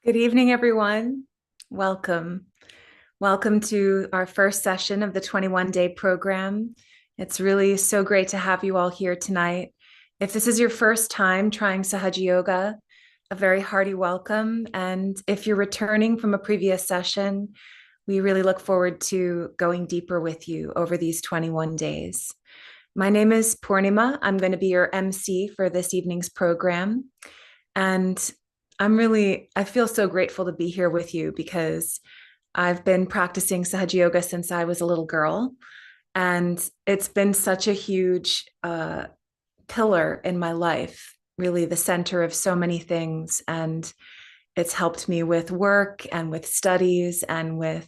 Good evening, everyone. Welcome. Welcome to our first session of the 21-day program. It's really so great to have you all here tonight. If this is your first time trying Sahaja Yoga, a very hearty welcome. And if you're returning from a previous session, we really look forward to going deeper with you over these 21 days. My name is Poornima. I'm going to be your MC for this evening's program. And I feel so grateful to be here with you because I've been practicing Sahaja Yoga since I was a little girl. And it's been such a huge pillar in my life, really the center of so many things. And it's helped me with work and with studies and with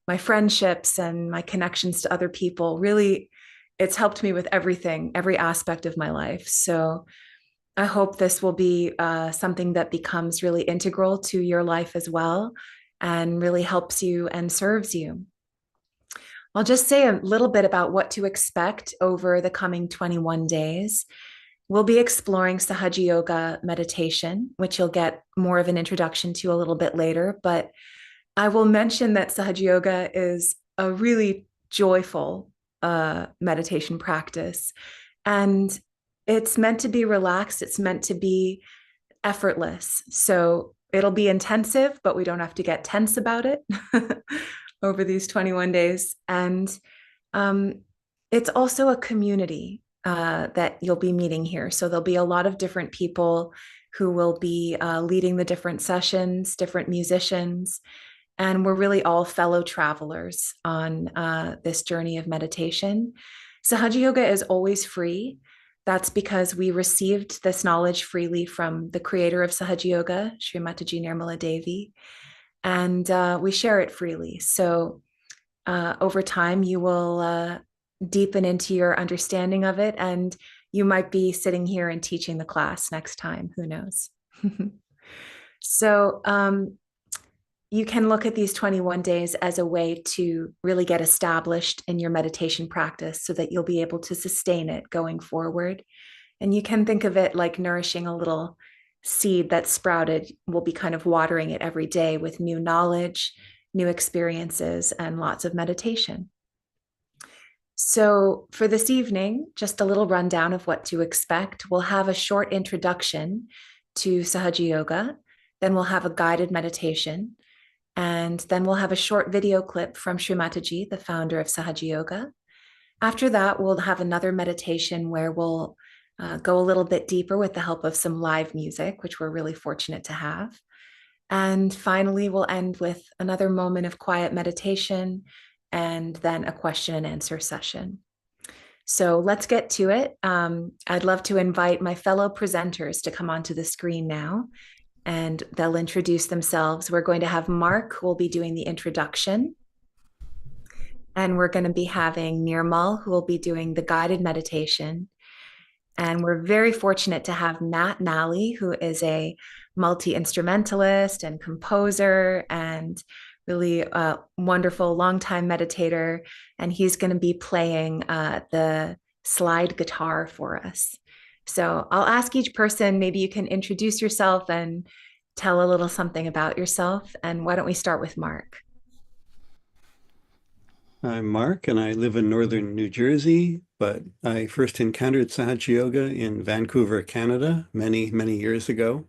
my friendships and my connections to other people. Really, it's helped me with everything, every aspect of my life. So I hope this will be something that becomes really integral to your life as well and really helps you and serves you. I'll just say a little bit about what to expect over the coming 21 days. We'll be exploring Sahaja Yoga meditation, which you'll get more of an introduction to a little bit later. But I will mention that Sahaja Yoga is a really joyful meditation practice. And it's meant to be relaxed. It's meant to be effortless. So it'll be intensive, but we don't have to get tense about it over these 21 days. And it's also a community that you'll be meeting here. So there'll be a lot of different people who will be leading the different sessions, different musicians. And we're really all fellow travelers on this journey of meditation. Sahaja Yoga is always free. That's because we received this knowledge freely from the creator of Sahaja Yoga, Shri Mataji, Nirmala Devi, and we share it freely. So over time, you will deepen into your understanding of it, and you might be sitting here and teaching the class next time. Who knows? So you can look at these 21 days as a way to really get established in your meditation practice so that you'll be able to sustain it going forward. And you can think of it like nourishing a little seed that's sprouted. We'll be kind of watering it every day with new knowledge, new experiences, and lots of meditation. So, for this evening, just a little rundown of what to expect. We'll have a short introduction to Sahaja Yoga, then we'll have a guided meditation. And then we'll have a short video clip from Shri Mataji, the founder of Sahaja Yoga. After that, we'll have another meditation where we'll go a little bit deeper with the help of some live music, which we're really fortunate to have. And finally, we'll end with another moment of quiet meditation and then a question and answer session. So let's get to it. I'd love to invite my fellow presenters to come onto the screen now, and they'll introduce themselves. We're going to have Mark, who will be doing the introduction. And we're going to be having Nirmal, who will be doing the guided meditation. And we're very fortunate to have Matt Nally, who is a multi-instrumentalist and composer and really a wonderful longtime meditator. And he's going to be playing the slide guitar for us. So I'll ask each person, maybe you can introduce yourself and tell a little something about yourself. And why don't we start with Mark? I'm Mark, and I live in northern New Jersey, but I first encountered Sahaja Yoga in Vancouver, Canada, many, many years ago.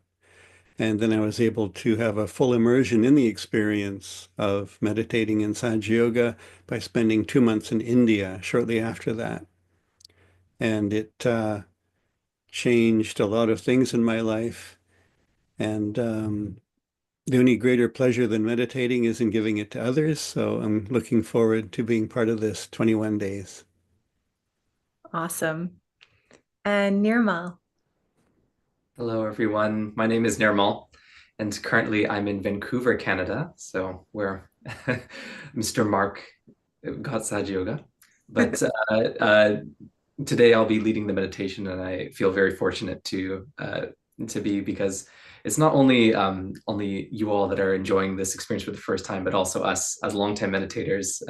And then I was able to have a full immersion in the experience of meditating in Sahaja Yoga by spending 2 months in India shortly after that. And it changed a lot of things in my life. And the only greater pleasure than meditating is in giving it to others. So I'm looking forward to being part of this 21 days. Awesome. And Nirmal. Hello, everyone. My name is Nirmal, and currently I'm in Vancouver, Canada. So where Mr. Mark got Sahaja Yoga. But today I'll be leading the meditation, and I feel very fortunate to be, because it's not only you all that are enjoying this experience for the first time, but also us as longtime meditators.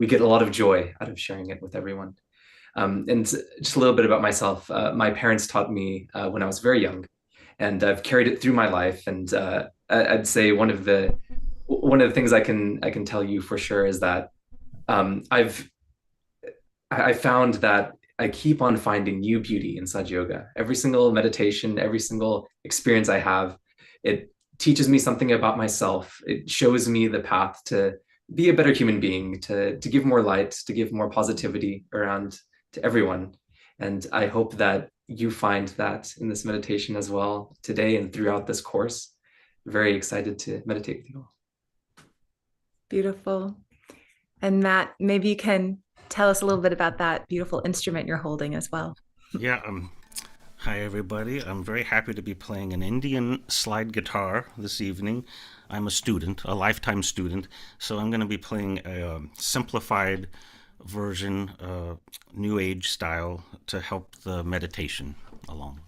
We get a lot of joy out of sharing it with everyone. And just a little bit about myself. My parents taught me when I was very young, and I've carried it through my life. And I'd say one of the things I can tell you for sure is that I found that I keep on finding new beauty in Sahaja Yoga. Every single meditation, every single experience I have, it teaches me something about myself. It shows me the path to be a better human being, to give more light, to give more positivity around to everyone. And I hope that you find that in this meditation as well today and throughout this course. Very excited to meditate with you all. Beautiful. And Matt, maybe you can tell us a little bit about that beautiful instrument you're holding as well. Yeah, hi everybody. I'm very happy to be playing an Indian slide guitar this evening. I'm a student, a lifetime student, so I'm going to be playing a simplified version, New Age style, to help the meditation along.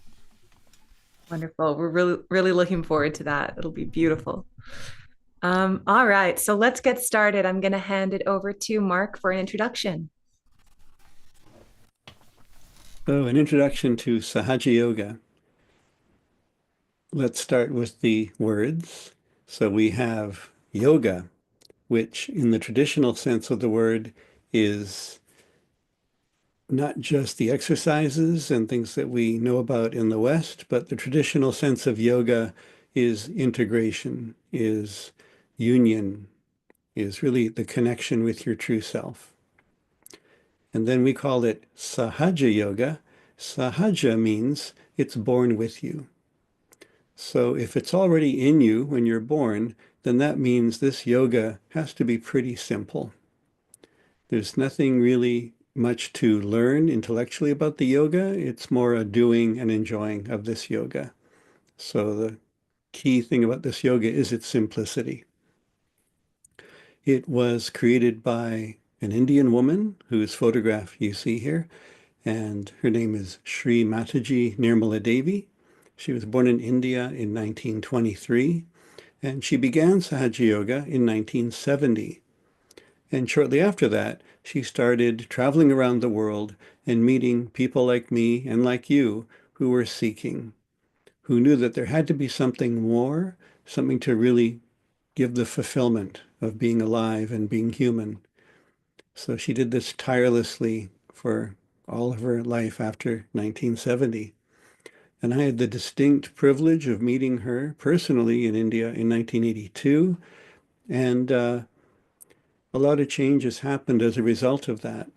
Wonderful. We're really looking forward to that. It'll be beautiful. All right, so let's get started. I'm going to hand it over to Mark for an introduction. So, an introduction to Sahaja Yoga. Let's start with the words. So we have yoga, which in the traditional sense of the word is not just the exercises and things that we know about in the West, but the traditional sense of yoga is integration, is union, is really the connection with your true self. And then we call it Sahaja Yoga. Sahaja means it's born with you. So if it's already in you when you're born, then that means this yoga has to be pretty simple. There's nothing really much to learn intellectually about the yoga. It's more a doing and enjoying of this yoga. So the key thing about this yoga is its simplicity. It was created by an Indian woman whose photograph you see here, and her name is Shri Mataji Nirmala Devi. She was born in India in 1923, and she began Sahaja Yoga in 1970. And shortly after that, she started traveling around the world and meeting people like me and like you who were seeking, who knew that there had to be something more, something to really give the fulfillment of being alive and being human. So she did this tirelessly for all of her life after 1970. And I had the distinct privilege of meeting her personally in India in 1982. And a lot of change has happened as a result of that.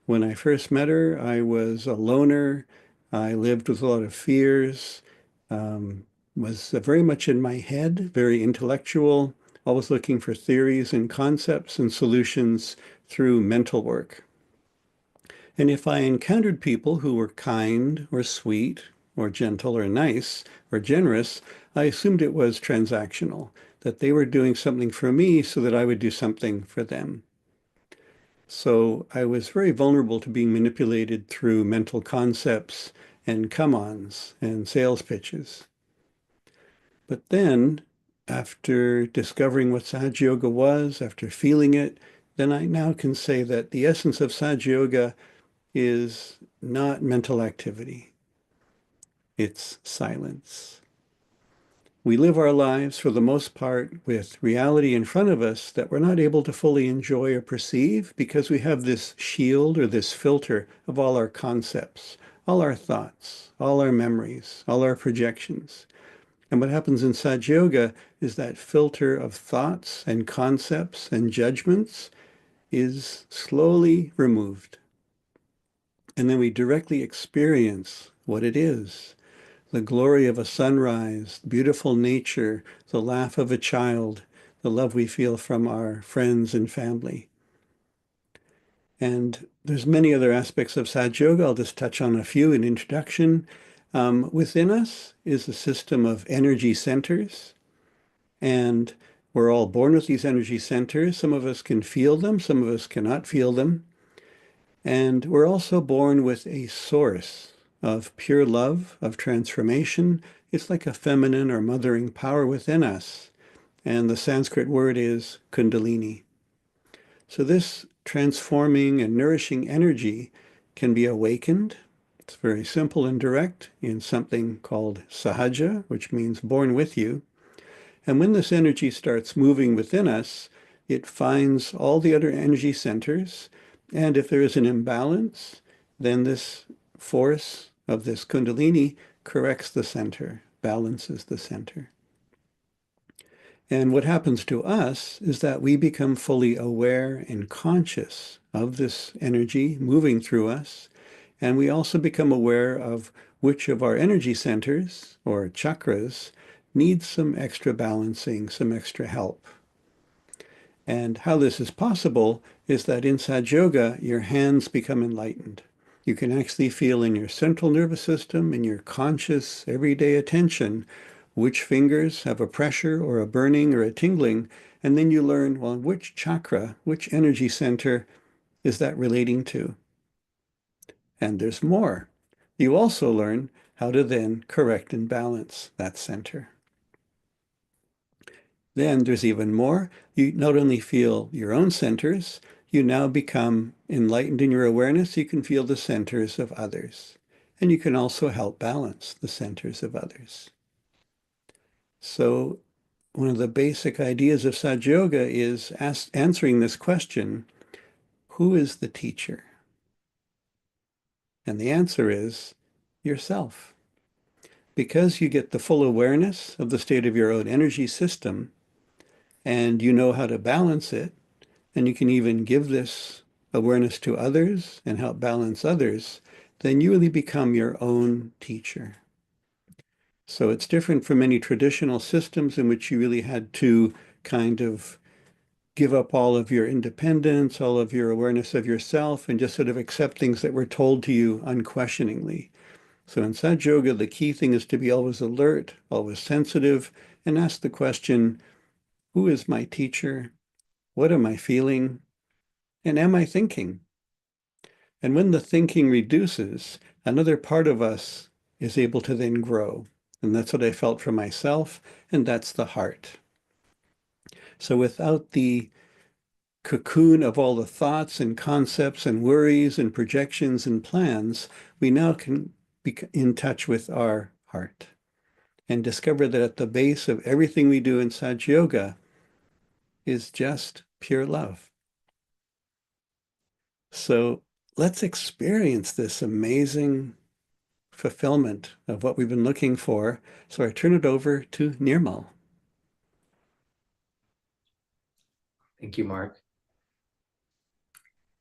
When I first met her, I was a loner. I lived with a lot of fears, was very much in my head, very intellectual, always looking for theories and concepts and solutions through mental work. And if I encountered people who were kind or sweet or gentle or nice or generous, I assumed it was transactional, that they were doing something for me so that I would do something for them. So I was very vulnerable to being manipulated through mental concepts and come-ons and sales pitches. But then, after discovering what Sahaja Yoga was, after feeling it, then I now can say that the essence of Sahaja Yoga is not mental activity. It's silence. We live our lives for the most part with reality in front of us that we're not able to fully enjoy or perceive because we have this shield or this filter of all our concepts, all our thoughts, all our memories, all our projections. And what happens in Sahaja Yoga is that filter of thoughts and concepts and judgments is slowly removed. And then we directly experience what it is. The glory of a sunrise, beautiful nature, the laugh of a child, the love we feel from our friends and family. And there's many other aspects of Sahaja Yoga. I'll just touch on a few in introduction. Within us is a system of energy centers, and we're all born with these energy centers. Some of us can feel them, some of us cannot feel them. And we're also born with a source of pure love, of transformation. It's like a feminine or mothering power within us. And the Sanskrit word is Kundalini. So this transforming and nourishing energy can be awakened. It's very simple and direct in something called Sahaja, which means born with you. And when this energy starts moving within us, it finds all the other energy centers. And if there is an imbalance, then this force of this Kundalini corrects the center, balances the center. And what happens to us is that we become fully aware and conscious of this energy moving through us. And we also become aware of which of our energy centers or chakras needs some extra balancing, some extra help. And how this is possible is that in Sahaja Yoga, your hands become enlightened. You can actually feel in your central nervous system, in your conscious everyday attention, which fingers have a pressure or a burning or a tingling, and then you learn, well, which chakra, which energy center is that relating to? And there's more. You also learn how to then correct and balance that center. Then there's even more. You not only feel your own centers, you now become enlightened in your awareness. You can feel the centers of others. And you can also help balance the centers of others. So one of the basic ideas of Sahaja Yoga is answering this question, who is the teacher? And the answer is yourself. Because you get the full awareness of the state of your own energy system, and you know how to balance it, and you can even give this awareness to others and help balance others, then you really become your own teacher. So it's different from many traditional systems in which you really had to kind of give up all of your independence, all of your awareness of yourself, and just sort of accept things that were told to you unquestioningly. So in Sahaja Yoga, the key thing is to be always alert, always sensitive, and ask the question, who is my teacher? What am I feeling? And am I thinking? And when the thinking reduces, another part of us is able to then grow. And that's what I felt for myself, and that's the heart. So without the cocoon of all the thoughts and concepts and worries and projections and plans, we now can be in touch with our heart and discover that at the base of everything we do in Sahaja Yoga is just pure love. So let's experience this amazing fulfillment of what we've been looking for. So I turn it over to Nirmal. Thank you, Mark.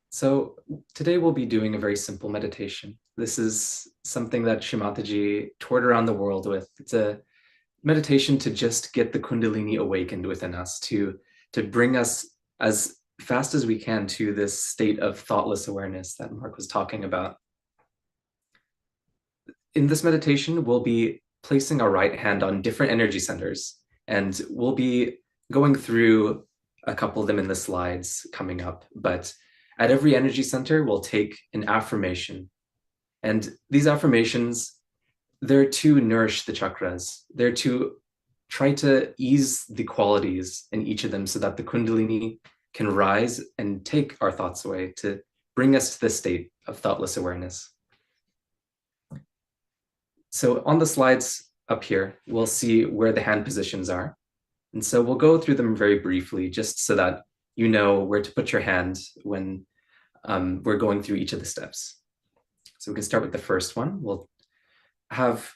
So today we'll be doing a very simple meditation. This is something that Shri Mataji toured around the world with. It's a meditation to just get the Kundalini awakened within us, to bring us as fast as we can to this state of thoughtless awareness that Mark was talking about. In this meditation, we'll be placing our right hand on different energy centers, and we'll be going through a couple of them in the slides coming up. But at every energy center, we'll take an affirmation. And these affirmations, they're to nourish the chakras. They're to try to ease the qualities in each of them so that the Kundalini can rise and take our thoughts away, to bring us to this state of thoughtless awareness. So on the slides up here, we'll see where the hand positions are. And so we'll go through them very briefly, just so that you know where to put your hand when we're going through each of the steps. So we can start with the first one. We'll have,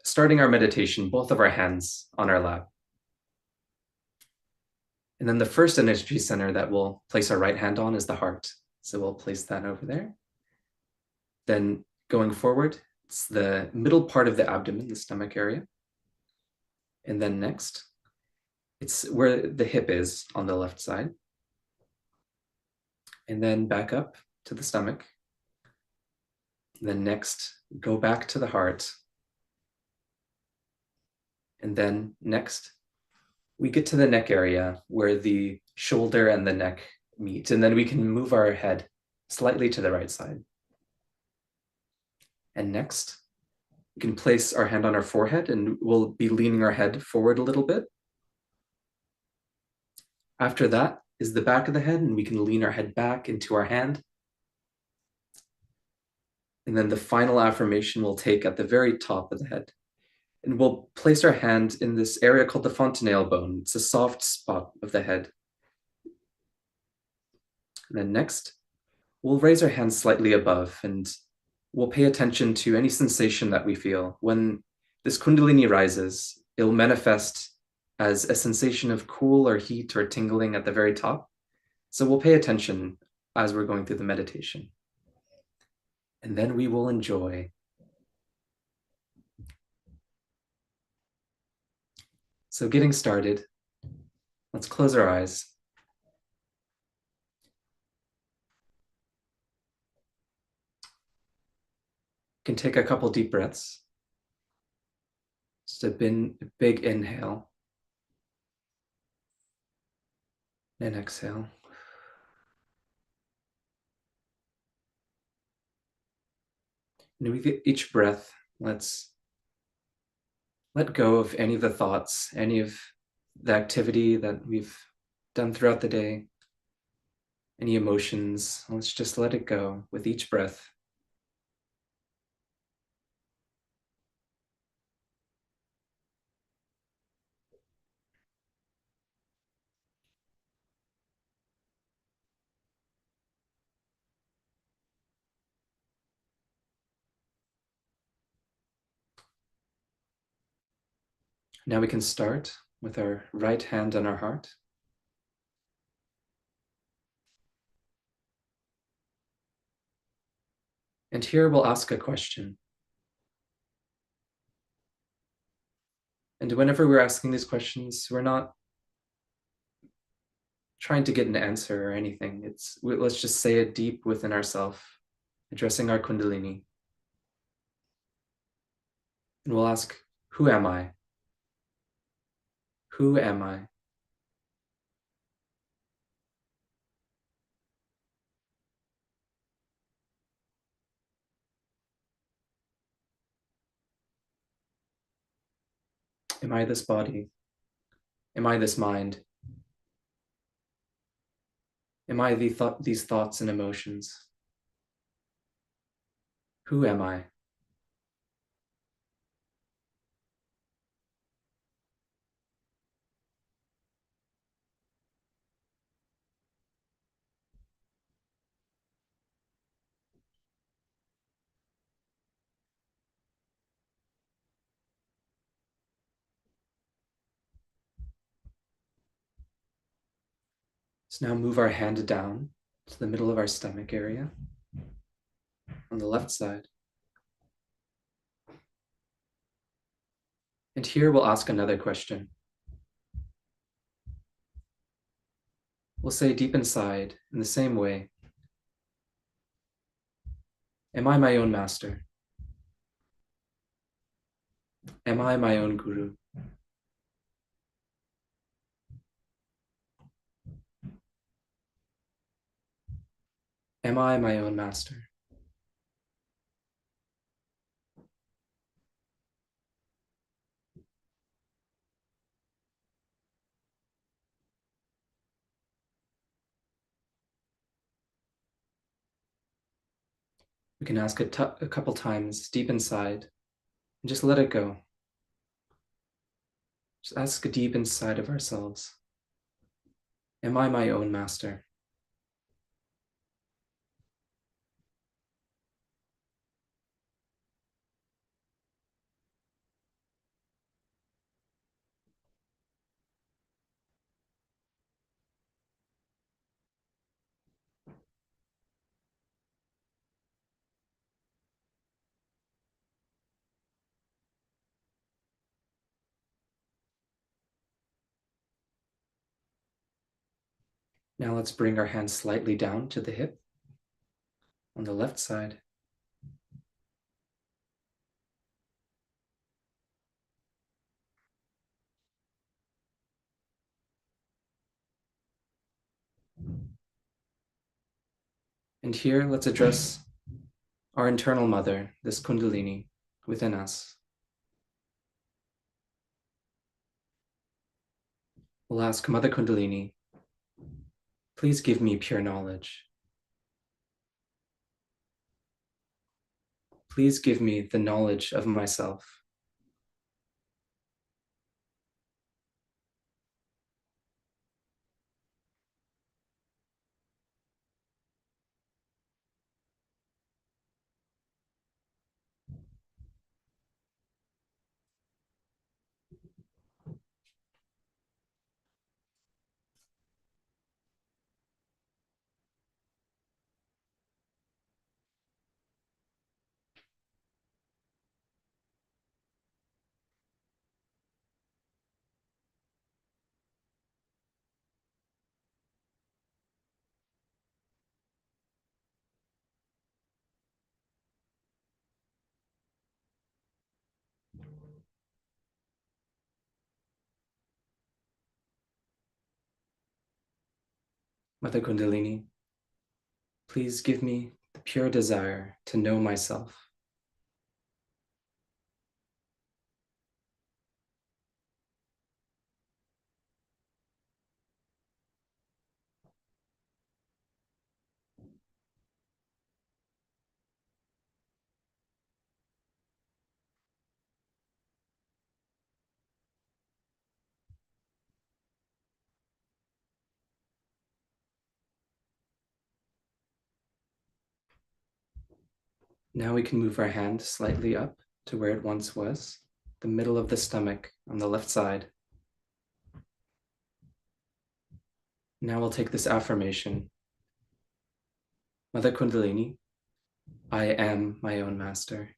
starting our meditation, both of our hands on our lap. And then the first energy center that we'll place our right hand on is the heart. So we'll place that over there. Then going forward, it's the middle part of the abdomen, the stomach area. And then next, it's where the hip is on the left side. And then back up to the stomach. And then next, go back to the heart. And then next, we get to the neck area where the shoulder and the neck meet. And then we can move our head slightly to the right side. And next, we can place our hand on our forehead, and we'll be leaning our head forward a little bit. After that is the back of the head, and we can lean our head back into our hand. And then the final affirmation we'll take at the very top of the head. And we'll place our hand in this area called the fontanelle bone. It's a soft spot of the head. And then next, we'll raise our hands slightly above and we'll pay attention to any sensation that we feel. When this Kundalini rises, it'll manifest as a sensation of cool or heat or tingling at the very top. So we'll pay attention as we're going through the meditation. And then we will enjoy. So getting started, let's close our eyes. You can take a couple deep breaths. Just a big inhale. And exhale. And with each breath, let's let go of any of the thoughts, any of the activity that we've done throughout the day, any emotions. Let's just let it go with each breath. Now we can start with our right hand on our heart. And here we'll ask a question. And whenever we're asking these questions, we're not trying to get an answer or anything. Let's just say it deep within ourselves, addressing our Kundalini. And we'll ask, who am I? Who am I? Am I this body? Am I this mind? Am I these thoughts and emotions? Who am I? So now move our hand down to the middle of our stomach area on the left side. And here we'll ask another question. We'll say deep inside in the same way, am I my own master? Am I my own guru? Am I my own master? We can ask it a couple times deep inside and just let it go. Just ask deep inside of ourselves. Am I my own master? Now let's bring our hands slightly down to the hip on the left side. And here, let's address our internal mother, this Kundalini within us. We'll ask Mother Kundalini, please give me pure knowledge. Please give me the knowledge of myself. Mother Kundalini, please give me the pure desire to know myself. Now we can move our hand slightly up to where it once was, the middle of the stomach on the left side. Now we'll take this affirmation. Mother Kundalini, I am my own master.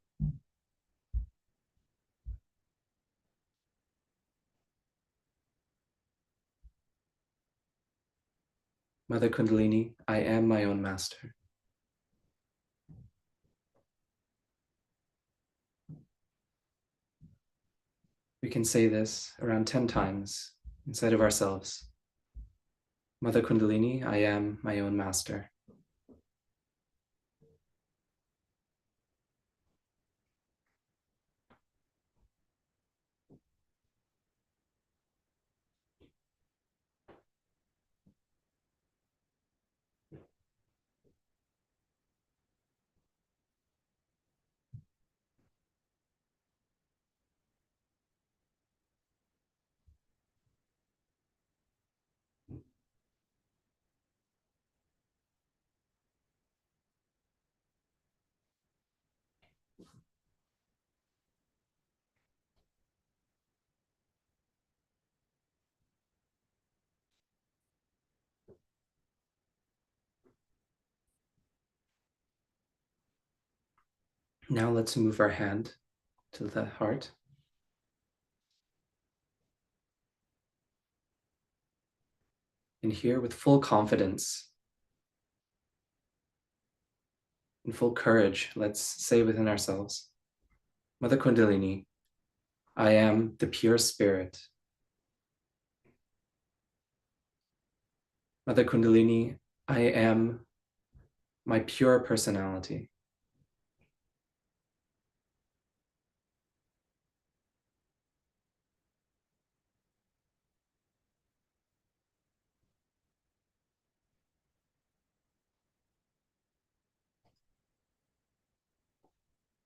Mother Kundalini, I am my own master. We can say this around 10 times inside of ourselves. Mother Kundalini, I am my own master. Now let's move our hand to the heart. And here, with full confidence and full courage, let's say within ourselves, Mother Kundalini, I am the pure spirit. Mother Kundalini, I am my pure personality.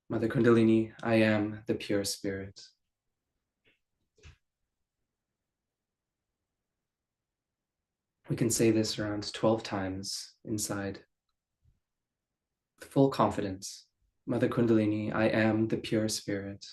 Mother Kundalini, I am the pure spirit. We can say this around 12 times inside with full confidence. Mother Kundalini, I am the pure spirit.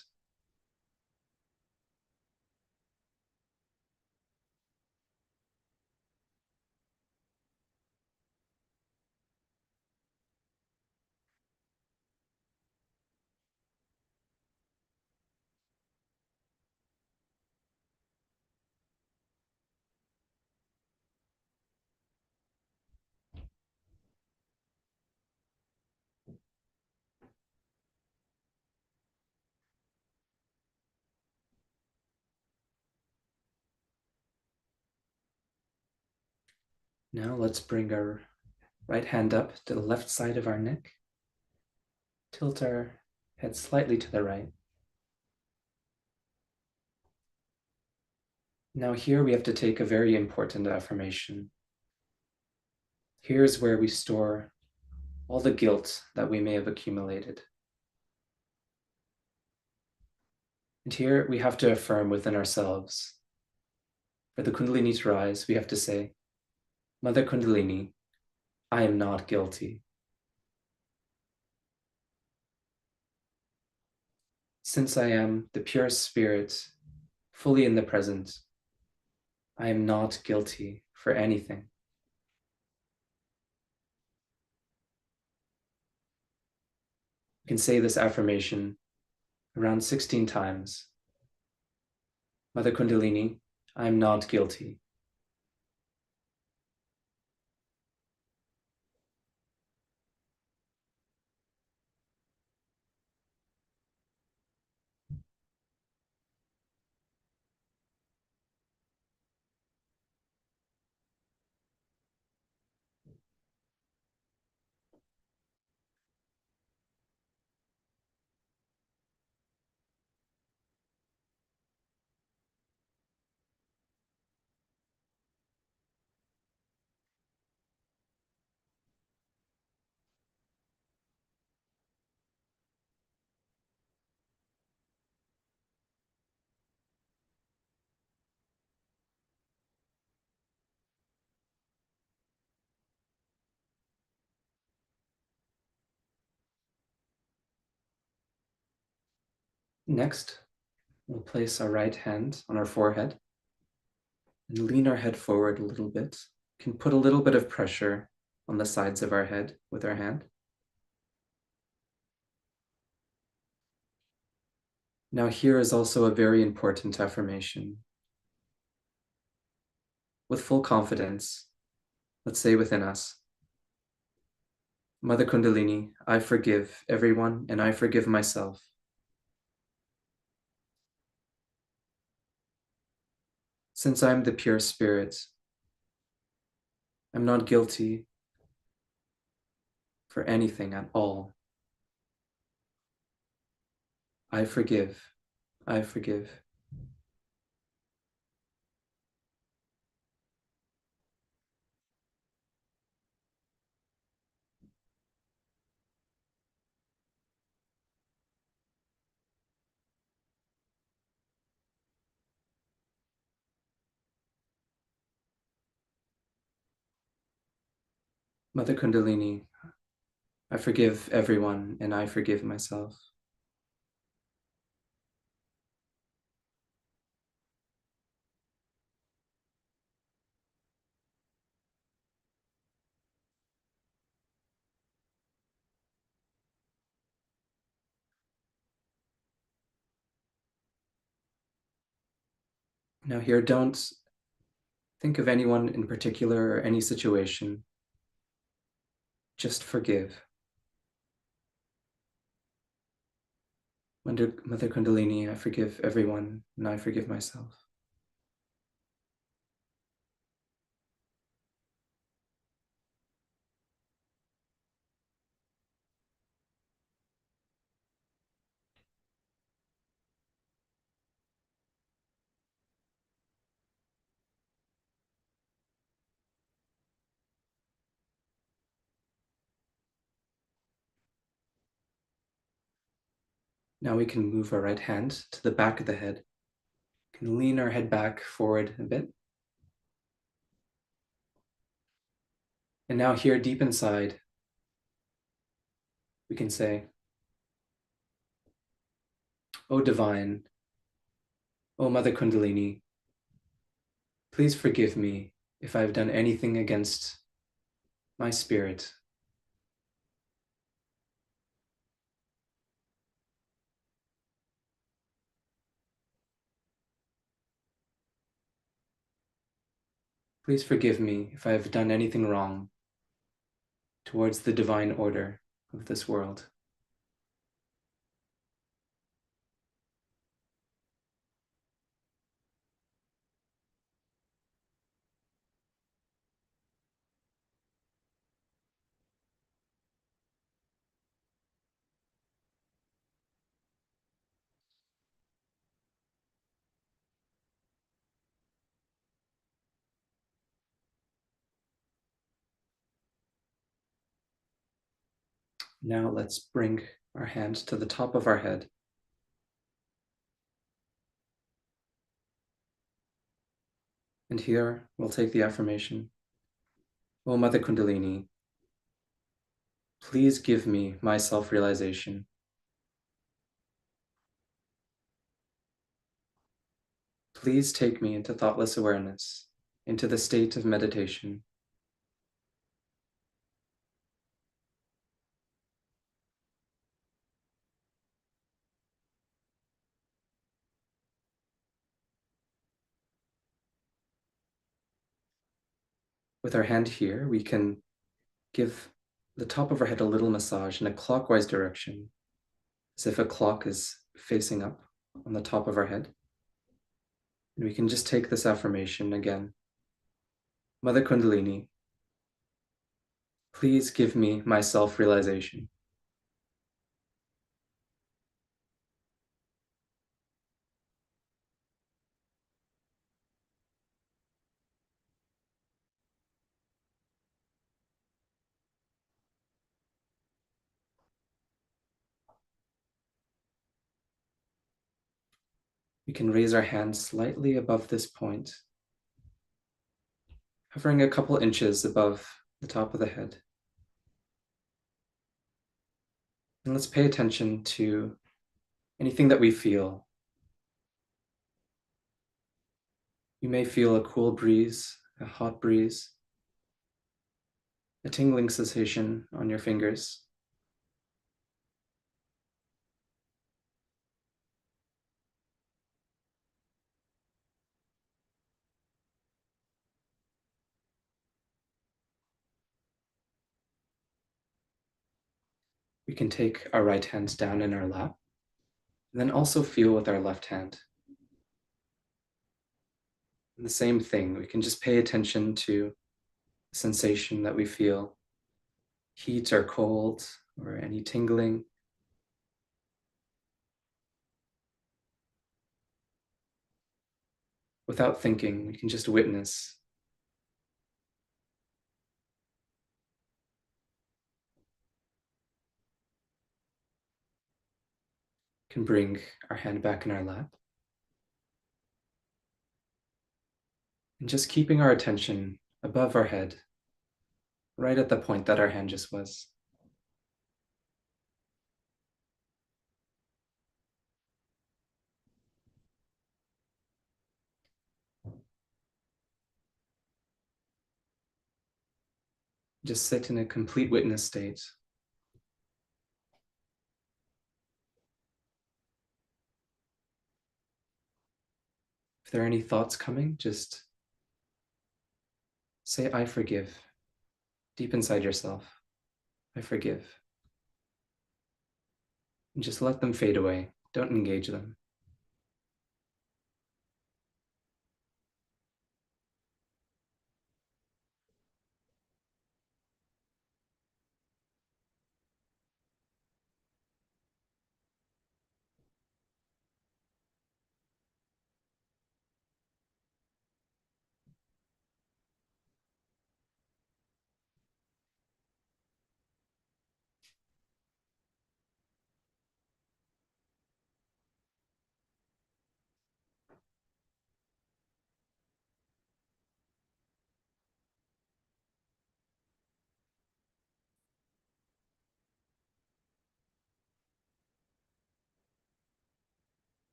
Now let's bring our right hand up to the left side of our neck. Tilt our head slightly to the right. Now here we have to take a very important affirmation. Here's where we store all the guilt that we may have accumulated. And here we have to affirm within ourselves. For the Kundalini to rise, we have to say, Mother Kundalini, I am not guilty. Since I am the pure spirit, fully in the present, I am not guilty for anything. You can say this affirmation around 16 times. Mother Kundalini, I am not guilty. Next, we'll place our right hand on our forehead and lean our head forward a little bit. Can put a little bit of pressure on the sides of our head with our hand. Now here is also a very important affirmation. With full confidence, let's say within us, Mother Kundalini, I forgive everyone and I forgive myself. Since I'm the pure spirit, I'm not guilty for anything at all. I forgive. I forgive. Mother Kundalini, I forgive everyone and I forgive myself. Now here, don't think of anyone in particular or any situation. Just forgive. Mother Kundalini, I forgive everyone and I forgive myself. Now we can move our right hand to the back of the head. Can lean our head back forward a bit. And now here deep inside, we can say, O Divine, O Mother Kundalini, please forgive me if I've done anything against my spirit. Please forgive me if I have done anything wrong towards the divine order of this world. Now let's bring our hand to the top of our head. And here we'll take the affirmation. O Mother Kundalini, please give me my self-realization. Please take me into thoughtless awareness, into the state of meditation. With our hand here, we can give the top of our head a little massage in a clockwise direction, as if a clock is facing up on the top of our head. And we can just take this affirmation again. Mother Kundalini, please give me my self-realization. We can raise our hands slightly above this point, hovering a couple inches above the top of the head. And let's pay attention to anything that we feel. You may feel a cool breeze, a hot breeze, a tingling sensation on your fingers. We can take our right hand down in our lap, and then also feel with our left hand. And the same thing, we can just pay attention to the sensation that we feel, heat or cold, or any tingling. Without thinking, we can just witness. Can bring our hand back in our lap. And just keeping our attention above our head, right at the point that our hand just was. Just sit in a complete witness state. If there are any thoughts coming, just say, I forgive, deep inside yourself. I forgive. And just let them fade away. Don't engage them.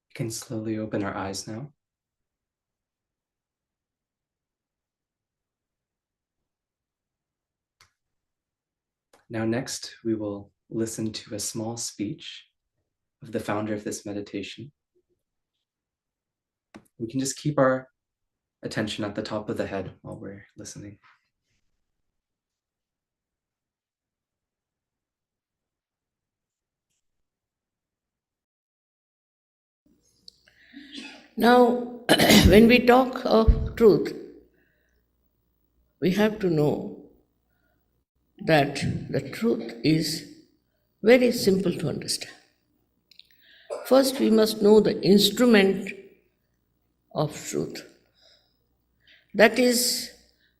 We can slowly open our eyes now. Now next, we will listen to a small speech of the founder of this meditation. We can just keep our attention at the top of the head while we're listening. Now, when we talk of truth, we have to know that the truth is very simple to understand. First, we must know the instrument of truth. That is,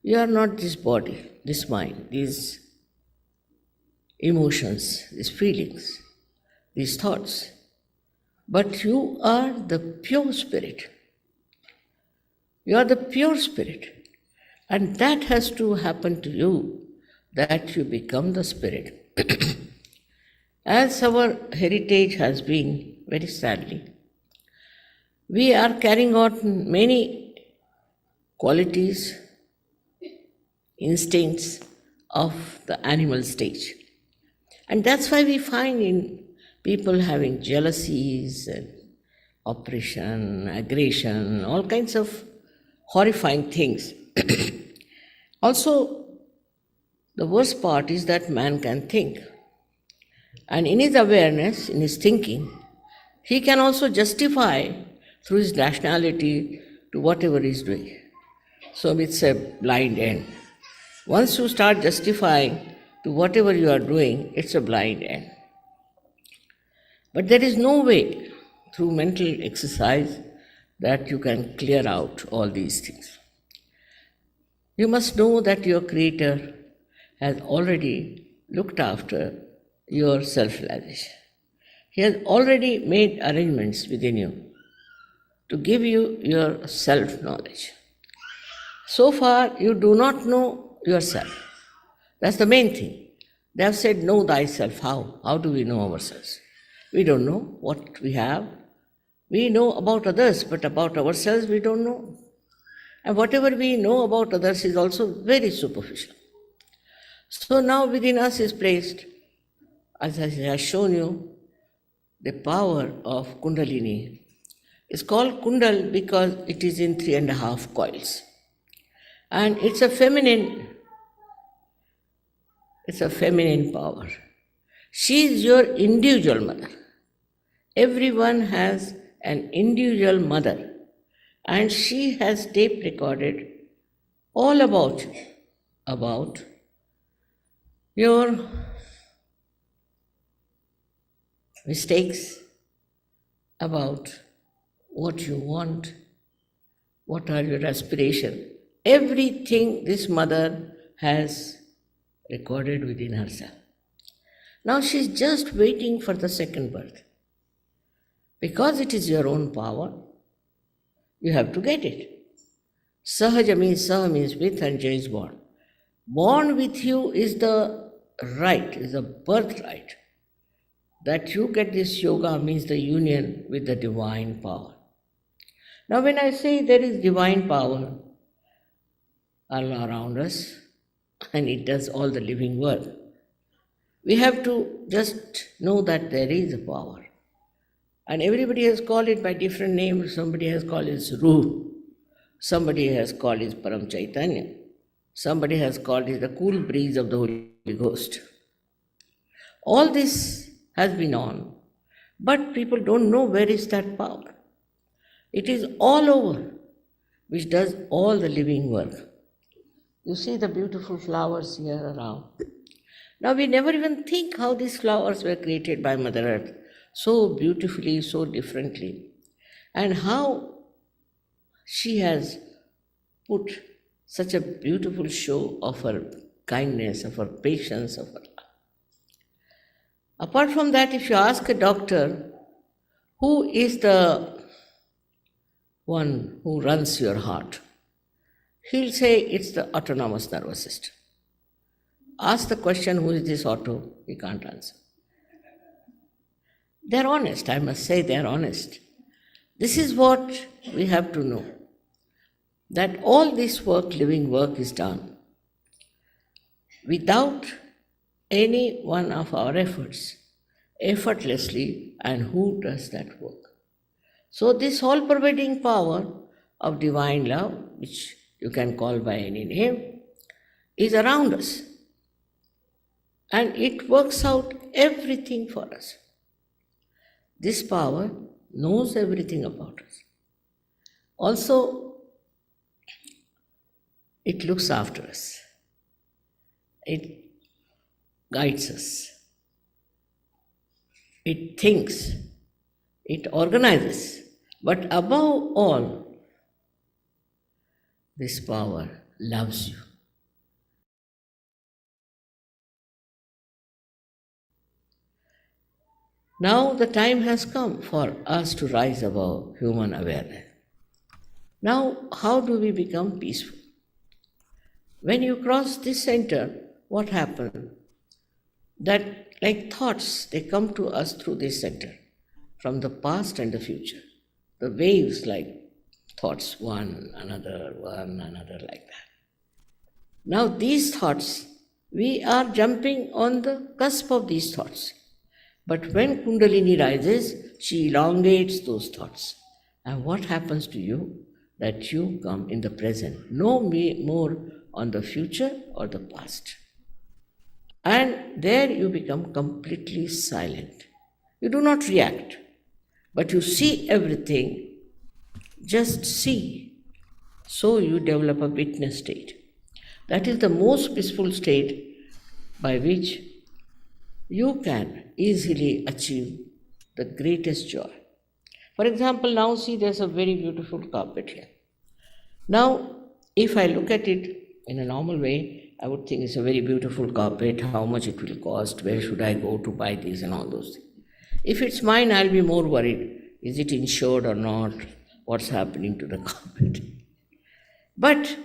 you are not this body, this mind, these emotions, these feelings, these thoughts, but you are the pure spirit. You are the pure spirit. And that has to happen to you, that you become the spirit. As our heritage has been, very sadly, we are carrying out many qualities, instincts of the animal stage. And that's why we find in people having jealousies and oppression, aggression, all kinds of horrifying things. Also, the worst part is that man can think. And in his awareness, in his thinking, he can also justify through his rationality to whatever he is doing. So it's a blind end. Once you start justifying to whatever you are doing, it's a blind end. But there is no way through mental exercise that you can clear out all these things. You must know that your Creator has already looked after your self-realization. He has already made arrangements within you to give you your self-knowledge. So far, you do not know yourself. That's the main thing. They have said, know thyself. How? How do we know ourselves? We don't know what we have. We know about others, but about ourselves we don't know. And whatever we know about others is also very superficial. So now within us is placed, as I have shown you, the power of Kundalini. It's called Kundal because it is in 3.5 coils. And it's a feminine power. She is your individual mother. Everyone has an individual mother. And she has tape recorded all about your mistakes, about what you want, what are your aspirations. Everything this mother has recorded within herself. Now she's just waiting for the second birth. Because it is your own power, you have to get it. Sahaja means Saha means with and Jai is born. Born with you is the right, is a birthright. That you get this yoga means the union with the divine power. Now when I say there is divine power all around us and it does all the living work, we have to just know that there is a power. And everybody has called it by different names. Somebody has called it Ruh. Somebody has called it Param Chaitanya. Somebody has called it the cool breeze of the Holy Ghost. All this has been on, but people don't know where is that power. It is all over, which does all the living work. You see the beautiful flowers here around. Now we never even think how these flowers were created by Mother Earth, so beautifully, so differently, and how she has put such a beautiful show of her kindness, of her patience, of her love. Apart from that, if you ask a doctor, who is the one who runs your heart, he'll say it's the autonomous nervous system. Ask the question, who is this auto? He can't answer. They're honest, I must say they're honest. This is what we have to know, that all this work, living work, is done without any one of our efforts, effortlessly, and who does that work? So this all-pervading power of divine love, which you can call by any name, is around us. And it works out everything for us. This power knows everything about us. Also, it looks after us. It guides us. It thinks. It organizes. But above all, this power loves you. Now the time has come for us to rise above human awareness. Now, how do we become peaceful? When you cross this center, what happens? That, like thoughts, they come to us through this center, from the past and the future. The waves, like thoughts, one, another, like that. Now these thoughts, we are jumping on the cusp of these thoughts. But when Kundalini rises, she elongates those thoughts. And what happens to you? That you come in the present, no more on the future or the past. And there you become completely silent. You do not react, but you see everything, just see. So you develop a witness state. That is the most peaceful state by which you can easily achieve the greatest joy. For example, now see there's a very beautiful carpet here. Now, if I look at it in a normal way, I would think it's a very beautiful carpet, how much it will cost, where should I go to buy this and all those things. If it's mine, I'll be more worried. Is it insured or not? What's happening to the carpet? But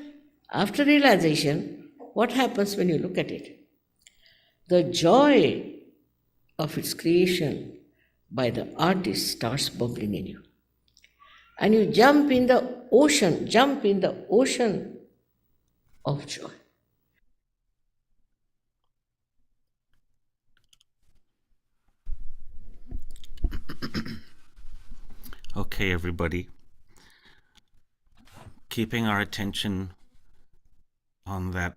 After realization, what happens when you look at it? The joy of its creation by the artist starts bubbling in you. And you jump in the ocean of joy. Okay, everybody. Keeping our attention on that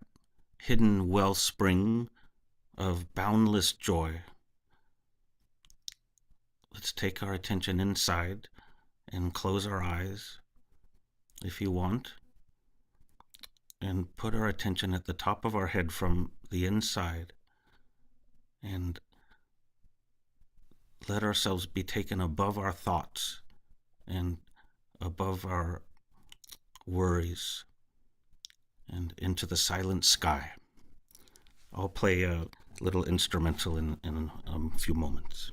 hidden wellspring of boundless joy. Let's take our attention inside and close our eyes, if you want, and put our attention at the top of our head from the inside, and let ourselves be taken above our thoughts and above our worries and into the silent sky. I'll play a little instrumental in a few moments.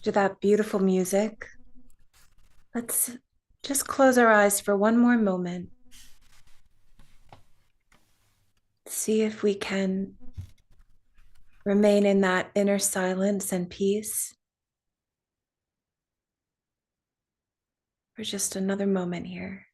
To that beautiful music, let's just close our eyes for one more moment. See if we can remain in that inner silence and peace for just another moment here.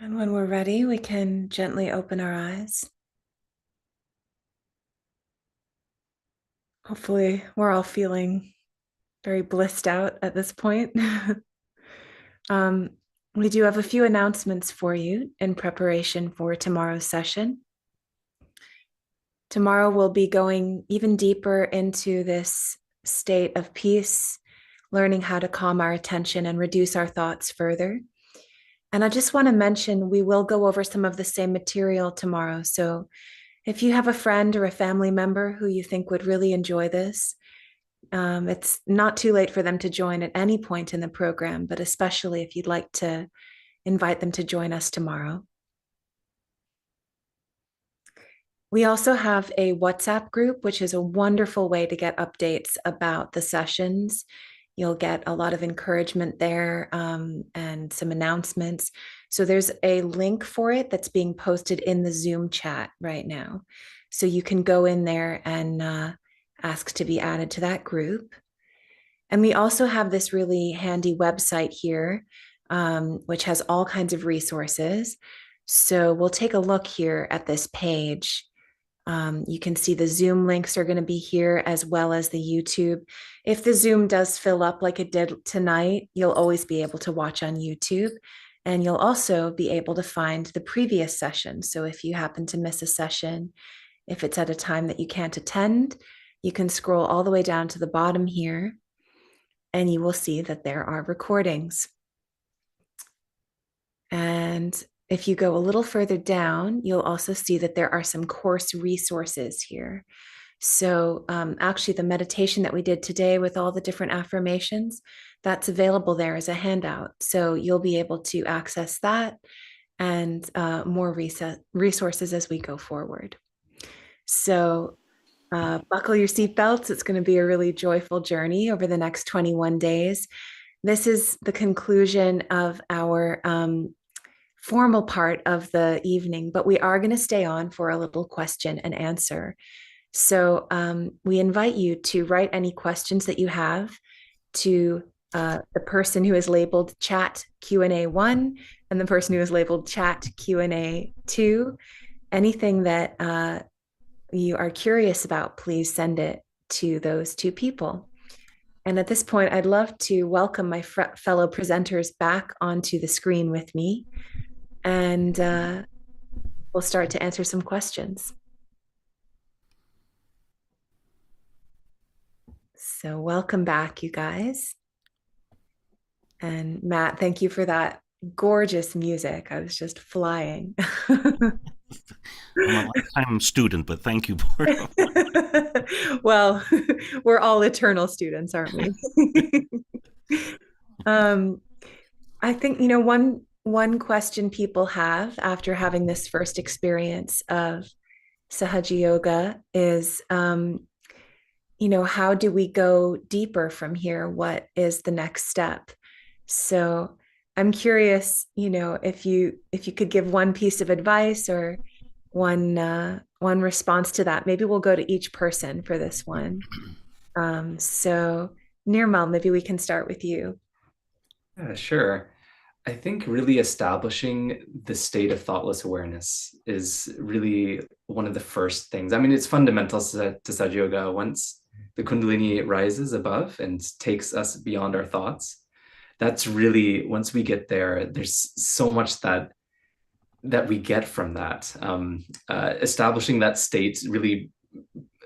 And when we're ready, we can gently open our eyes. Hopefully, we're all feeling very blissed out at this point. um, we do have a few announcements for you in preparation for tomorrow's session. Tomorrow, we'll be going even deeper into this state of peace, learning how to calm our attention and reduce our thoughts further. And I just want to mention, we will go over some of the same material tomorrow. So if you have a friend or a family member who you think would really enjoy this, it's not too late for them to join at any point in the program, but especially if you'd like to invite them to join us tomorrow. We also have a WhatsApp group, which is a wonderful way to get updates about the sessions. You'll get a lot of encouragement there and some announcements. So there's a link for it that's being posted in the Zoom chat right now. So you can go in there and ask to be added to that group. And we also have this really handy website here, which has all kinds of resources. So we'll take a look here at this page. You can see the Zoom links are going to be here as well as the YouTube. If the Zoom does fill up like it did tonight, you'll always be able to watch on YouTube. And you'll also be able to find the previous session. So if you happen to miss a session, if it's at a time that you can't attend, you can scroll all the way down to the bottom here, and you will see that there are recordings. And if you go a little further down, you'll also see that there are some course resources here. So actually the meditation that we did today with all the different affirmations, that's available there as a handout. So you'll be able to access that and more resources as we go forward. So buckle your seatbelts. It's going to be a really joyful journey over the next 21 days. This is the conclusion of our formal part of the evening, but we are going to stay on for a little question and answer. So we invite you to write any questions that you have to the person who is labeled chat Q&A 1 and the person who is labeled chat Q&A 2. anything that you are curious about, please send it to those two people. And at this point, I'd love to welcome my fellow presenters back onto the screen with me, and we'll start to answer some questions. So welcome back, you guys. And Matt, thank you for that gorgeous music. I was just flying. I'm a lifetime student, but thank you for Well, we're all eternal students, aren't we? I think, one question people have after having this first experience of Sahaja Yoga is, how do we go deeper from here? What is the next step? So I'm curious, if you could give one piece of advice or one response to that. Maybe we'll go to each person for this one. So Nirmal, maybe we can start with you. Yeah, sure. I think really establishing the state of thoughtless awareness is really one of the first things. I mean, it's fundamental to Sahaja Yoga. Once the Kundalini rises above and takes us beyond our thoughts, that's really, once we get there, there's so much that we get from that. Establishing that state really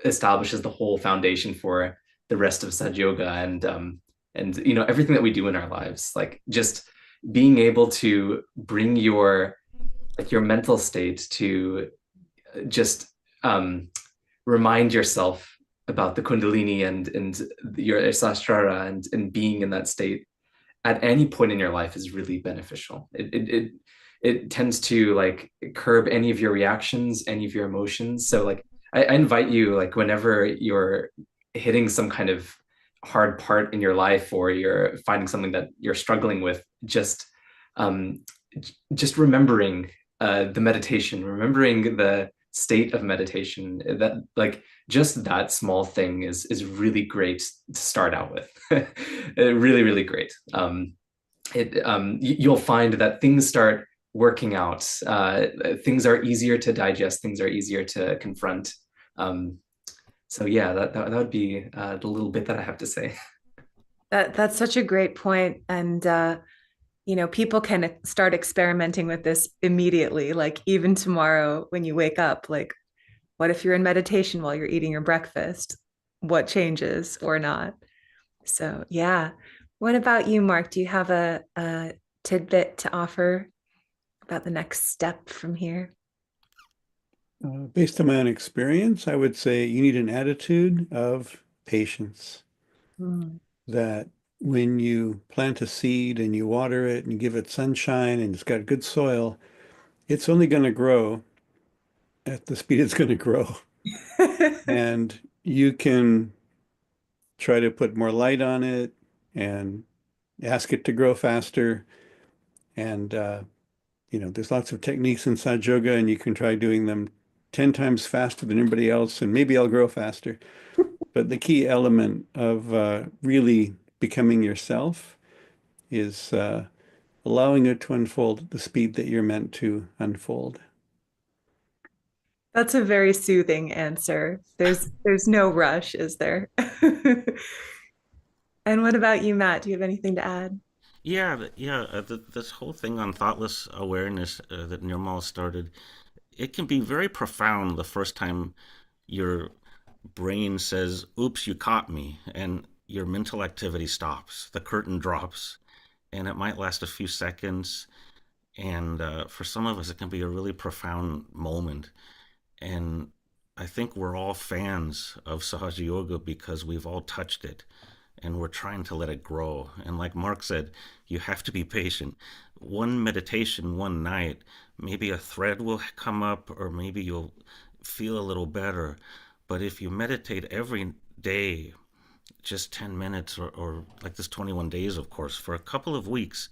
establishes the whole foundation for the rest of Sahaja Yoga and everything that we do in our lives. Like just being able to bring your mental state to just remind yourself about the Kundalini and your Sahasrara and being in that state at any point in your life is really beneficial. It tends to curb any of your reactions, any of your emotions. So I invite you, whenever you're hitting some kind of hard part in your life or you're finding something that you're struggling with, just remembering the meditation, remembering the state of meditation, that just that small thing is really great to start out with. Really, really great. You'll find that things start working out. Things are easier to digest. Things are easier to confront. So yeah, that would be the little bit that I have to say. That's such a great point. And people can start experimenting with this immediately, like even tomorrow when you wake up. Like, what if you're in meditation while you're eating your breakfast? What changes or not? So yeah. What about you, Mark? Do you have a tidbit to offer about the next step from here? Based on my own experience, I would say you need an attitude of patience. That when you plant a seed and you water it and you give it sunshine and it's got good soil, it's only going to grow at the speed it's going to grow. And you can try to put more light on it and ask it to grow faster. And, there's lots of techniques in Sahaja Yoga, and you can try doing them 10 times faster than everybody else, and maybe I'll grow faster. But the key element of really becoming yourself is allowing it to unfold at the speed that you're meant to unfold. That's a very soothing answer. There's no rush, is there? And what about you, Matt? Do you have anything to add? This whole thing on thoughtless awareness that Nirmal started, it can be very profound the first time your brain says, oops, you caught me, and your mental activity stops, the curtain drops, and it might last a few seconds. And for some of us, it can be a really profound moment. And I think we're all fans of Sahaja Yoga because we've all touched it and we're trying to let it grow. And like Mark said, you have to be patient. One meditation, one night, maybe a thread will come up or maybe you'll feel a little better. But if you meditate every day, just 10 minutes or like this 21 days, of course, for a couple of weeks,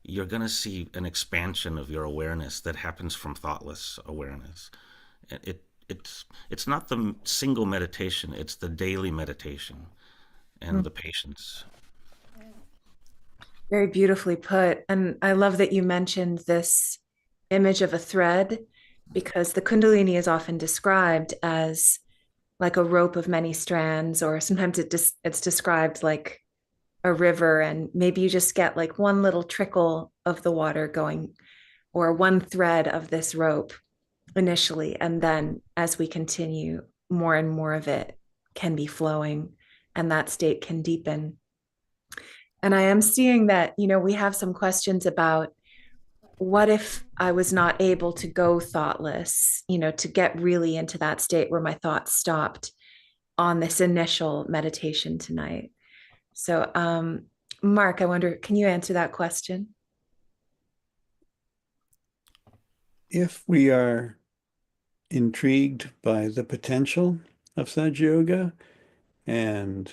you're going to see an expansion of your awareness that happens from thoughtless awareness. It's not the single meditation, it's the daily meditation and the patience. Very beautifully put. And I love that you mentioned this image of a thread. because the Kundalini is often described as like a rope of many strands, or sometimes it's described like a river, and maybe you just get like one little trickle of the water going, or one thread of this rope initially, and then as we continue, more and more of it can be flowing, and that state can deepen. And I am seeing that, we have some questions about what if I was not able to go thoughtless, to get really into that state where my thoughts stopped on this initial meditation tonight. So, Mark, I wonder, can you answer that question? If we are intrigued by the potential of Sahaja Yoga, and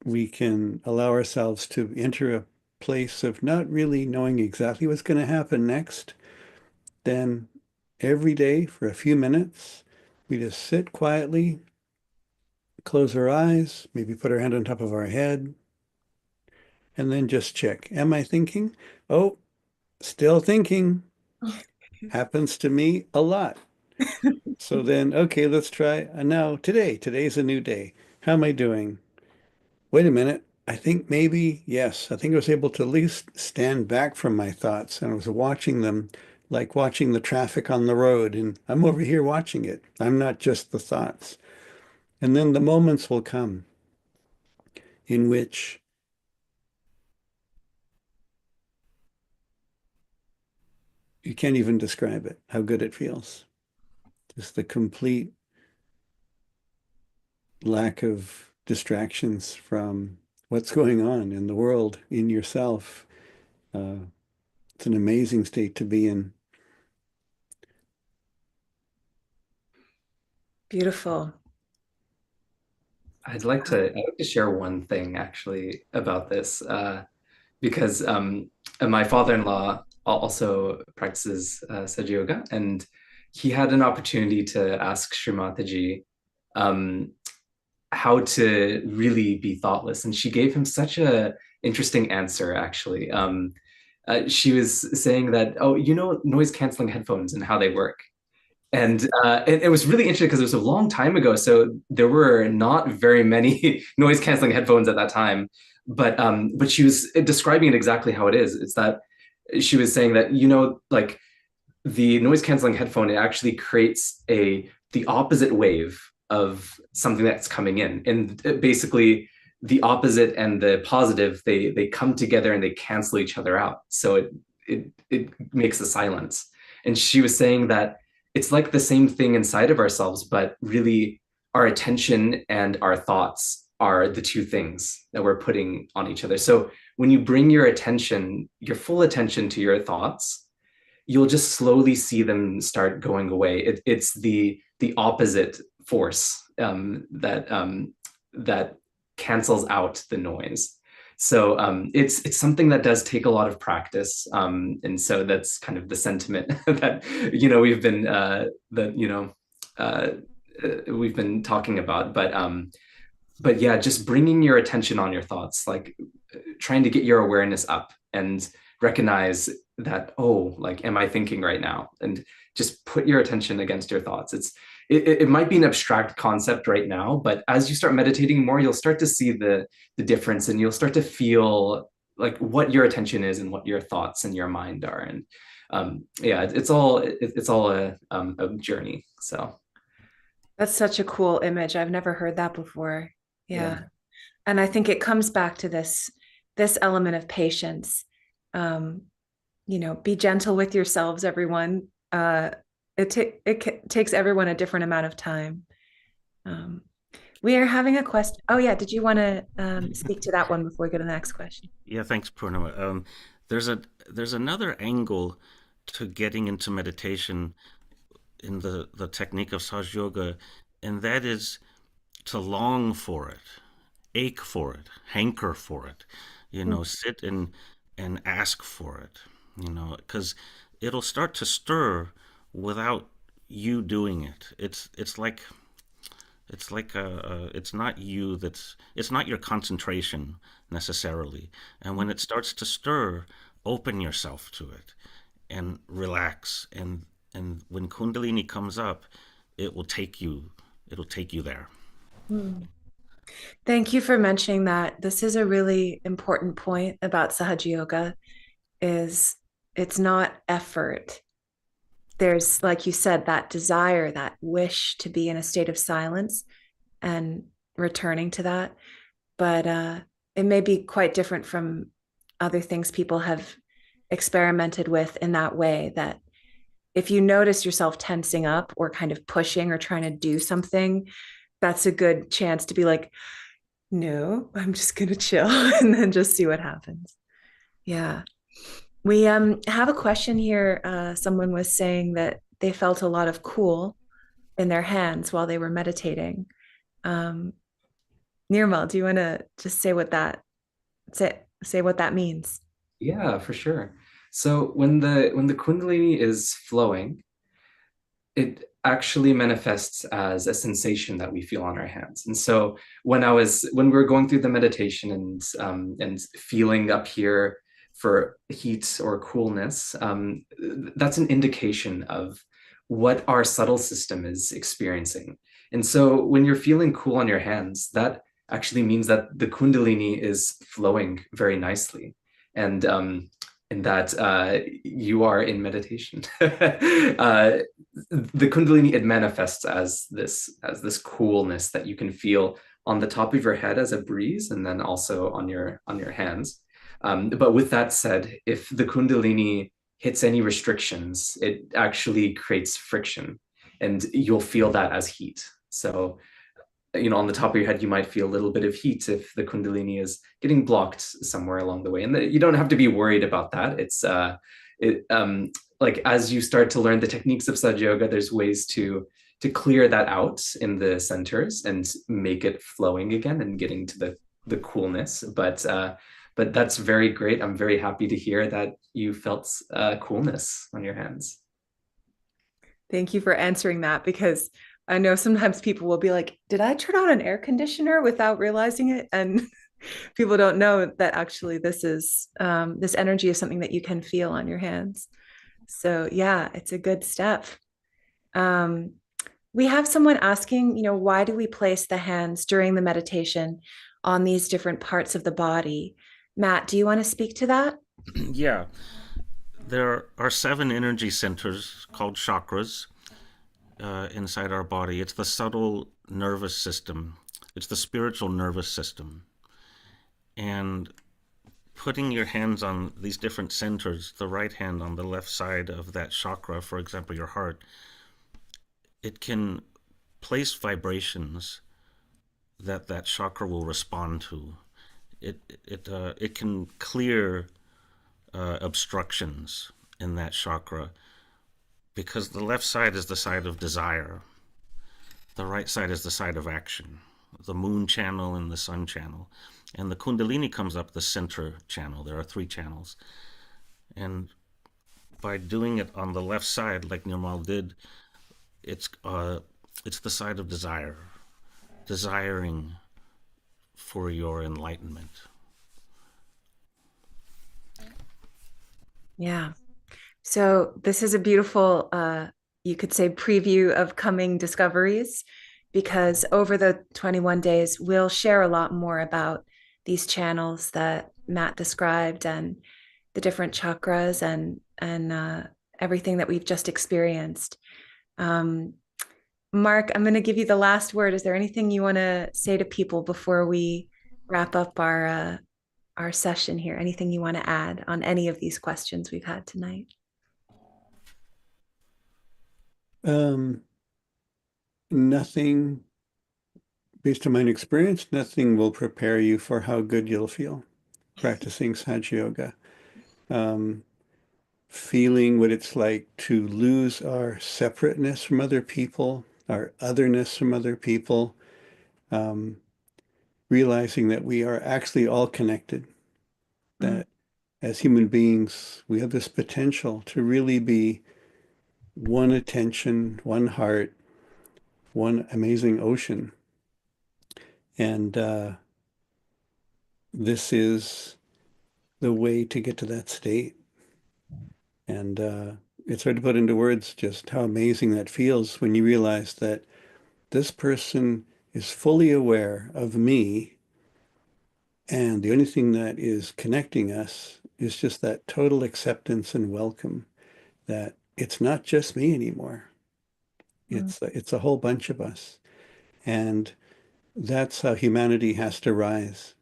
we can allow ourselves to enter a place of not really knowing exactly what's going to happen next, then every day for a few minutes, we just sit quietly, close our eyes, maybe put our hand on top of our head, and then just check. Am I thinking? Oh, still thinking. Happens to me a lot. So then, okay, let's try. Now, today's a new day. How am I doing? Wait a minute. I think maybe, yes, I think I was able to at least stand back from my thoughts, and I was watching them like watching the traffic on the road. And I'm over here watching it. I'm not just the thoughts. And then the moments will come in which you can't even describe it, how good it feels. Just the complete lack of distractions from what's going on in the world, in yourself. It's an amazing state to be in. Beautiful. I'd like to share one thing actually about this, because my father-in-law also practices Sahaja Yoga, and he had an opportunity to ask Shri Mataji how to really be thoughtless, and she gave him such a interesting answer actually. She was saying that, oh, noise canceling headphones and how they work. And it was really interesting because it was a long time ago, so there were not very many noise canceling headphones at that time. But she was describing it exactly how it is. It's that she was saying that, like the noise canceling headphone, it actually creates the opposite wave of something that's coming in, and basically the opposite and the positive, they come together and they cancel each other out. So it makes a silence. And she was saying that it's like the same thing inside of ourselves, but really our attention and our thoughts are the two things that we're putting on each other. So when you bring your attention, your full attention to your thoughts, you'll just slowly see them start going away. It's the opposite force that cancels out the noise. So it's something that does take a lot of practice, and so that's kind of the sentiment that we've been we've been talking about. But yeah, just bringing your attention on your thoughts, like trying to get your awareness up and recognize that, oh, like, am I thinking right now? And just put your attention against your thoughts. It might be an abstract concept right now, but as you start meditating more, you'll start to see the difference, and you'll start to feel like what your attention is and what your thoughts and your mind are. And yeah, it's all a journey. So That's such a cool image. I've never heard that before. Yeah. yeah. And I think it comes back to this element of patience. Be gentle with yourselves, everyone. It takes everyone a different amount of time. We are having a question. Oh yeah, did you want to speak to that one before we go to the next question? Yeah, thanks, Poornima. There's another angle to getting into meditation in the technique of Sahaja Yoga, and that is to long for it, ache for it, hanker for it, sit and ask for it, because it'll start to stir without you doing it. It's like it's not you, it's not your concentration necessarily. And when it starts to stir, open yourself to it and relax, and And when Kundalini comes up, it will take you, it'll take you there. Thank you for mentioning that. This is a really important point about Sahaja Yoga is it's not effort. There's, like you said, that desire, that wish to be in a state of silence and returning to that. But it may be quite different from other things people have experimented with in that way, that if you notice yourself tensing up or kind of pushing or trying to do something, that's a good chance to be like, no, I'm just going to chill and then just see what happens. Yeah. We have a question here. Someone was saying that they felt a lot of cool in their hands while they were meditating. Um, Nirmal, do you want to just say what that say what that means? Yeah, for sure. So when the Kundalini is flowing, it actually manifests as a sensation that we feel on our hands. And so when we were going through the meditation and feeling up here for heat or coolness, that's an indication of what our subtle system is experiencing. And so when you're feeling cool on your hands, that actually means that the Kundalini is flowing very nicely. And that you are in meditation. The Kundalini, it manifests as this coolness that you can feel on the top of your head as a breeze, and then also on your hands. But with that said, if the Kundalini hits any restrictions, it actually creates friction, and you'll feel that as heat. So on the top of your head, you might feel a little bit of heat if the Kundalini is getting blocked somewhere along the way. And you don't have to be worried about that. Like as you start to learn the techniques of Sahaja Yoga, there's ways to clear that out in the centers and make it flowing again and getting to the coolness. But that's very great. I'm very happy to hear that you felt coolness on your hands. Thank you for answering that, because I know sometimes people will be like, did I turn on an air conditioner without realizing it? And people don't know that actually this energy is something that you can feel on your hands. So yeah, it's a good step. Um, we have someone asking, why do we place the hands during the meditation on these different parts of the body? Matt, do you want to speak to that? Yeah. There are 7 energy centers called chakras inside our body. It's the subtle nervous system. It's the spiritual nervous system. And putting your hands on these different centers, the right hand on the left side of that chakra, for example, your heart, it can place vibrations that chakra will respond to. It can clear obstructions in that chakra, because the left side is the side of desire. The right side is the side of action, the moon channel and the sun channel. And the Kundalini comes up the center channel. There are 3 channels. And by doing it on the left side, like Nirmal did, it's the side of desire, desiring for your enlightenment. Yeah. So this is a beautiful, you could say, preview of coming discoveries, because over the 21 days, we'll share a lot more about these channels that Matt described and the different chakras and everything that we've just experienced. Mark, I'm going to give you the last word. Is there anything you want to say to people before we wrap up our session here? Anything you want to add on any of these questions we've had tonight? Nothing, based on my experience, nothing will prepare you for how good you'll feel practicing Sahaja Yoga. Feeling what it's like to lose our separateness from other people, our otherness from other people, realizing that we are actually all connected, that as human beings, we have this potential to really be one attention, one heart, one amazing ocean. And this is the way to get to that state. And it's hard to put into words just how amazing that feels when you realize that this person is fully aware of me, and the only thing that is connecting us is just that total acceptance and welcome that it's not just me anymore. It's a whole bunch of us. And that's how humanity has to rise,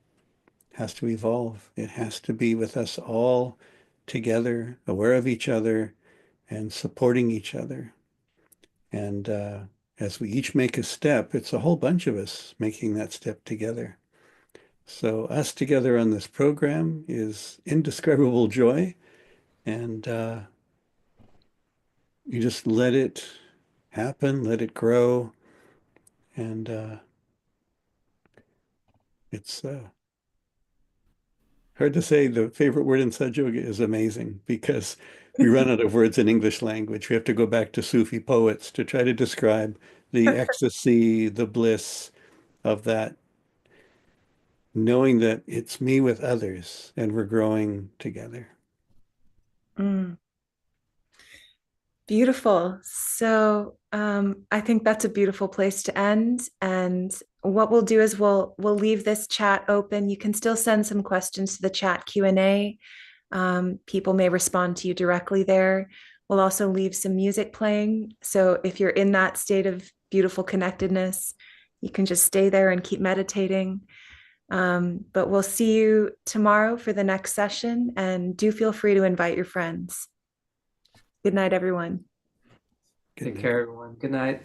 has to evolve. It has to be with us all together, aware of each other and supporting each other. And as we each make a step, it's a whole bunch of us making that step together. So us together on this program is indescribable joy. And you just let it happen, let it grow. And it's hard to say the favorite word in Sahaja Yoga is amazing, because we run out of words in English language. We have to go back to Sufi poets to try to describe the ecstasy, the bliss of that, knowing that it's me with others and we're growing together. Mm. Beautiful. So I think that's a beautiful place to end. And what we'll do is we'll leave this chat open. You can still send some questions to the chat Q&A. People may respond to you directly there. We'll also leave some music playing. So if you're in that state of beautiful connectedness, you can just stay there and keep meditating. But we'll see you tomorrow for the next session, and do feel free to invite your friends. Good night, everyone. Take care, everyone. Good night.